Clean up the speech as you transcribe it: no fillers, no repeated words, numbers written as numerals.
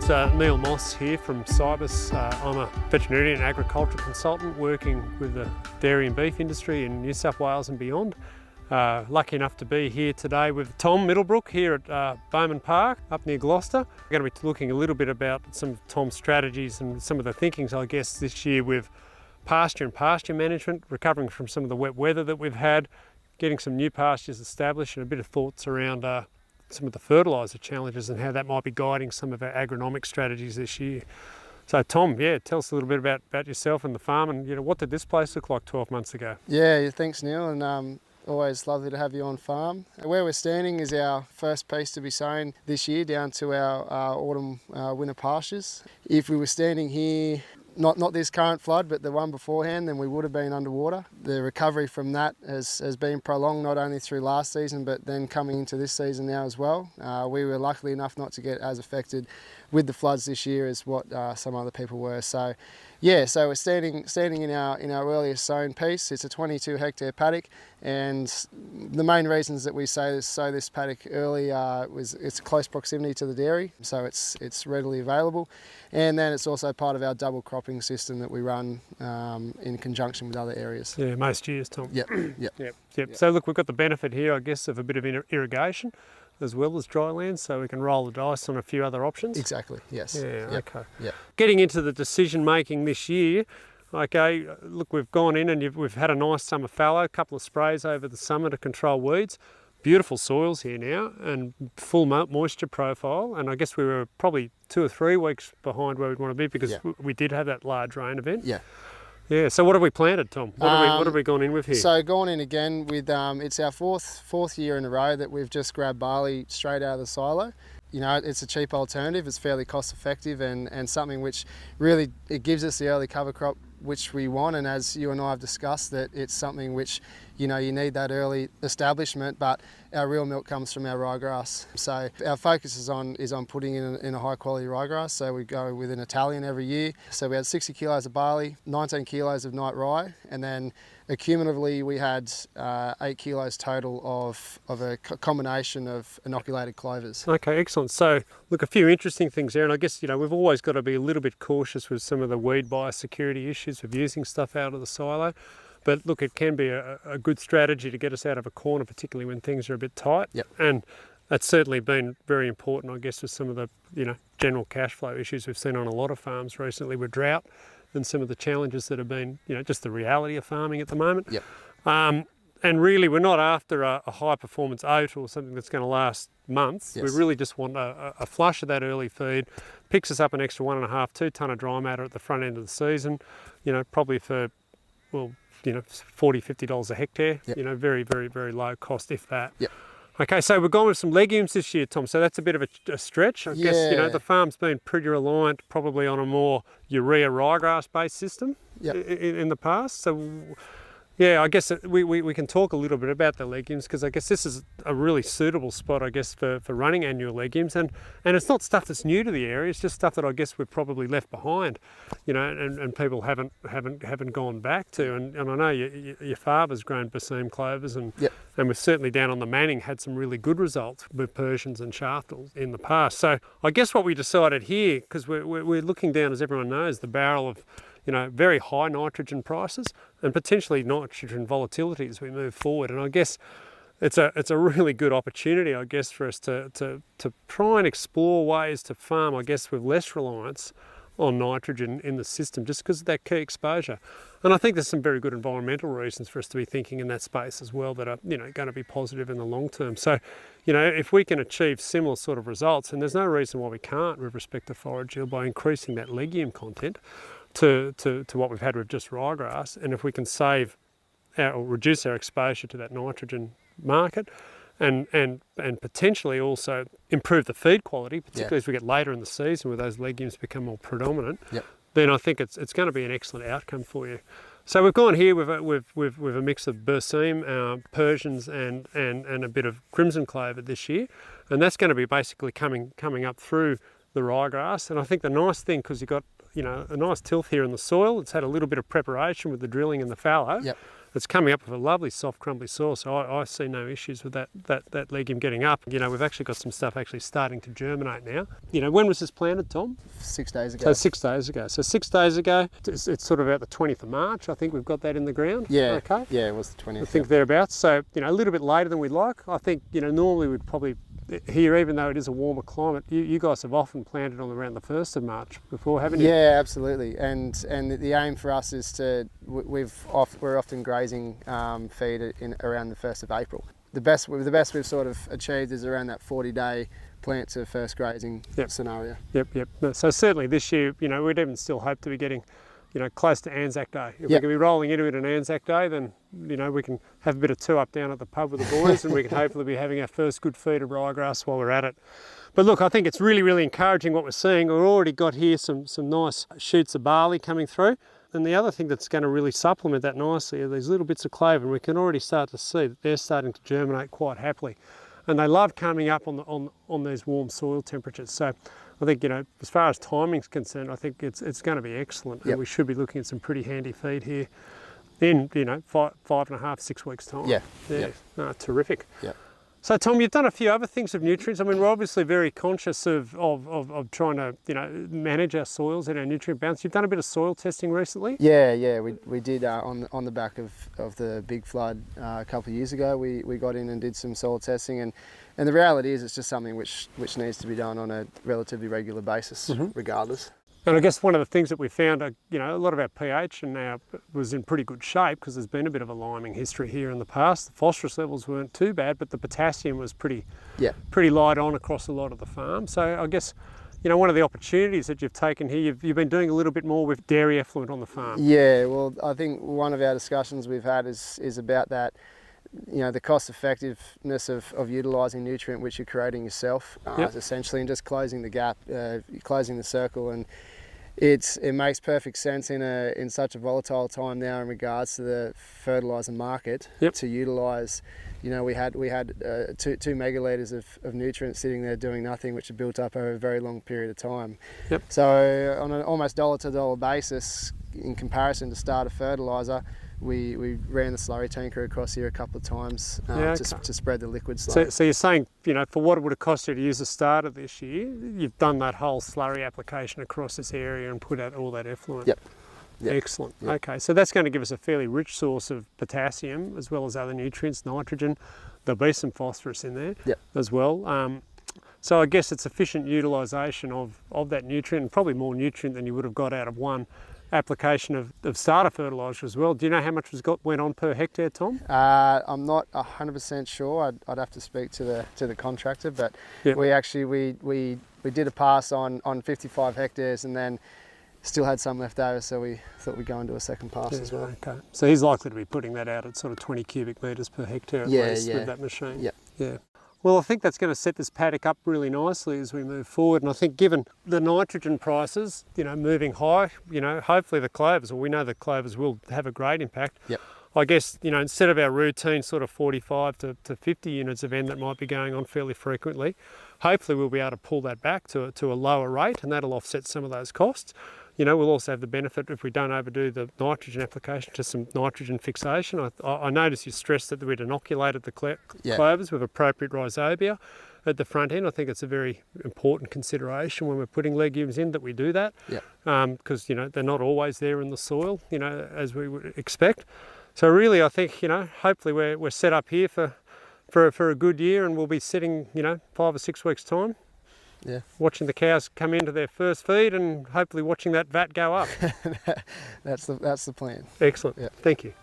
Neil Moss here from Scibus. I'm a veterinarian and agricultural consultant working with the dairy and beef industry in New South Wales and beyond. Lucky enough to be here today with Tom Middlebrook here at Bowman Park up near Gloucester. We're going to be looking a little bit about some of Tom's strategies and some of the thinkings, I guess, this year with pasture and pasture management, recovering from some of the wet weather that we've had, getting some new pastures established, and a bit of thoughts around some of the fertiliser challenges and how that might be guiding some of our agronomic strategies this year. So Tom, tell us a little bit about yourself and the farm, and what did this place look like 12 months ago? Yeah, thanks Neil, and always lovely to have you on farm. Where we're standing is our first piece to be sown this year down to our autumn winter pastures. If we were standing here, not this current flood, but the one beforehand, then we would have been underwater. The recovery from that has been prolonged not only through last season, but then coming into this season now as well. We were lucky enough not to get as affected with the floods this year as what some other people were. So we're standing in our earliest sown piece. It's a 22 hectare paddock, and the main reasons that we sow this paddock early was it's close proximity to the dairy, so it's readily available, and then it's also part of our double cropping system that we run in conjunction with other areas. Yeah, most years, Tom. Yep. So look, we've got the benefit here, I guess, of a bit of irrigation as well as dry land, so we can roll the dice on a few other options. Exactly, yes. Okay. Yep. Getting into the decision making this year, okay, look, we've gone in and we've had a nice summer fallow, a couple of sprays over the summer to control weeds. Beautiful soils here now and full moisture profile, and I guess we were probably 2 or 3 weeks behind where we'd want to be because we did have that large rain event. Yeah, so what have we planted, Tom? What have we gone in with here? So gone in again with, it's our fourth year in a row that we've just grabbed barley straight out of the silo. It's a cheap alternative, it's fairly cost effective and something which really, it gives us the early cover crop which we want, and as you and I have discussed, that it's something which, you need that early establishment, but our real milk comes from our ryegrass. So our focus is on putting in a high quality ryegrass, so we go with an Italian every year. So we had 60 kilos of barley, 19 kilos of night rye, and then accumulatively we had 8 kilos total of a combination of inoculated clovers. Okay, excellent. So look, a few interesting things there, and I guess we've always got to be a little bit cautious with some of the weed biosecurity issues of using stuff out of the silo. But look, it can be a good strategy to get us out of a corner, particularly when things are a bit tight. Yep. And that's certainly been very important, I guess, with some of the general cash flow issues we've seen on a lot of farms recently with drought and some of the challenges that have been, just the reality of farming at the moment. Yep. And really, we're not after a high performance oat or something that's going to last months. Yes. We really just want a flush of that early feed. Picks us up an extra 1.5, 2 tonne of dry matter at the front end of the season. Probably for $40, $50 a hectare. Yep. Very, very, very low cost, if that. Yep. Okay, so we're going with some legumes this year, Tom. So that's a bit of a stretch. I guess the farm's been pretty reliant probably on a more urea ryegrass based system in the past. So yeah, I guess we can talk a little bit about the legumes, because I guess this is a really suitable spot, I guess, for running annual legumes, and it's not stuff that's new to the area. It's just stuff that I guess we've probably left behind, and people haven't gone back to. And I know your father's grown Bassoon clovers, and we've certainly down on the Manning had some really good results with Persians and Shaftals in the past. So I guess what we decided here, because we're looking down, as everyone knows, the barrel of very high nitrogen prices and potentially nitrogen volatility as we move forward. And I guess it's a really good opportunity, I guess, for us to try and explore ways to farm, I guess, with less reliance on nitrogen in the system, just because of that key exposure. And I think there's some very good environmental reasons for us to be thinking in that space as well that are, going to be positive in the long term. So, if we can achieve similar sort of results, and there's no reason why we can't with respect to forage yield by increasing that legume content to what we've had with just ryegrass, and if we can save or reduce our exposure to that nitrogen market, and potentially also improve the feed quality, particularly as we get later in the season where those legumes become more predominant, then I think it's going to be an excellent outcome for you. So we've gone here with a mix of Berseem, Persians, and a bit of crimson clover this year, and that's going to be basically coming up through the ryegrass. And I think the nice thing, because you've got a nice tilth here in the soil, it's had a little bit of preparation with the drilling and the fallow. it's coming up with a lovely soft crumbly soil, so I see no issues with that legume getting up. You know, we've actually got some stuff actually starting to germinate now. You know, when was this planted, Tom? 6 days ago. So 6 days ago. So 6 days ago, it's sort of about the 20th of March, I think we've got that in the ground. Yeah, okay. Yeah, it was the 20th. I think thereabouts. So, you know, a little bit later than we'd like. I think, you know, normally we'd probably, here, even though it is a warmer climate, you guys have often planted on around the 1st of March before, haven't you? Yeah, absolutely. And the aim for us is to, we're often grazing feed around the 1st of April. The best we've sort of achieved is around that 40-day plant to first grazing scenario. Yep. So certainly this year, you know, we'd even still hope to be getting, you know, close to Anzac Day. If we can be rolling into it on Anzac Day, then, you know, we can have a bit of two up down at the pub with the boys and we can hopefully be having our first good feed of ryegrass while we're at it. But look, I think it's really, really encouraging what we're seeing. We've already got here some nice shoots of barley coming through. And the other thing that's going to really supplement that nicely are these little bits of clover, and we can already start to see that they're starting to germinate quite happily. And they love coming up on these warm soil temperatures. So I think, you know, as far as timing's concerned, I think it's going to be excellent. And we should be looking at some pretty handy feed here in, you know, 5.5, 6 weeks' time. Yeah. No, terrific. Yeah. So Tom, you've done a few other things of nutrients. I mean, we're obviously very conscious of trying to, you know, manage our soils and our nutrient balance. You've done a bit of soil testing recently. Yeah, we did on the back of the big flood a couple of years ago. We got in and did some soil testing, and the reality is it's just something which needs to be done on a relatively regular basis, regardless. And I guess one of the things that we found, you know, a lot of our pH was in pretty good shape because there's been a bit of a liming history here in the past. The phosphorus levels weren't too bad, but the potassium was pretty light on across a lot of the farm. So I guess, you know, one of the opportunities that you've taken here, you've been doing a little bit more with dairy effluent on the farm. Yeah, well, I think one of our discussions we've had is about that. You know, the cost effectiveness of utilising nutrient which you're creating yourself, essentially, and just closing the gap, closing the circle. And it makes perfect sense in such a volatile time now in regards to the fertiliser market to utilise. You know, we had 2 megalitres of nutrients sitting there doing nothing, which had built up over a very long period of time. So on an almost dollar to dollar basis, in comparison to starter fertiliser, we ran the slurry tanker across here a couple of times to spread the liquid slurry. So you're saying, you know, for what it would have cost you to use a starter this year, you've done that whole slurry application across this area and put out all that effluent? Yep. Excellent. Okay, so that's going to give us a fairly rich source of potassium as well as other nutrients, nitrogen. There'll be some phosphorus in there as well. So I guess it's efficient utilisation of that nutrient, and probably more nutrient than you would have got out of one application of starter fertiliser as well. Do you know how much went on per hectare, Tom? I'm not 100% sure. I'd have to speak to the contractor, but we actually we did a pass on 55 hectares and then still had some left over, so we thought we'd go and do a second pass as well. Okay. So he's likely to be putting that out at sort of 20 cubic metres per hectare at least with that machine. Yeah. Well, I think that's going to set this paddock up really nicely as we move forward. And I think given the nitrogen prices, you know, moving high, you know, hopefully the clovers, or we know the clovers will have a great impact. I guess, you know, instead of our routine sort of 45 to 50 units of N that might be going on fairly frequently, hopefully we'll be able to pull that back to a lower rate, and that'll offset some of those costs. You know, we'll also have the benefit, if we don't overdo the nitrogen application, to some nitrogen fixation. I noticed you stressed that we'd inoculated the clovers with appropriate rhizobia at the front end. I think it's a very important consideration when we're putting legumes in that we do that, because, you know, they're not always there in the soil, you know, as we would expect. So really, I think, you know, hopefully we're set up here for a good year, and we'll be sitting, you know, 5 or 6 weeks' time. Watching the cows come into their first feed and hopefully watching that vat go up. That's the plan. Excellent. Thank you.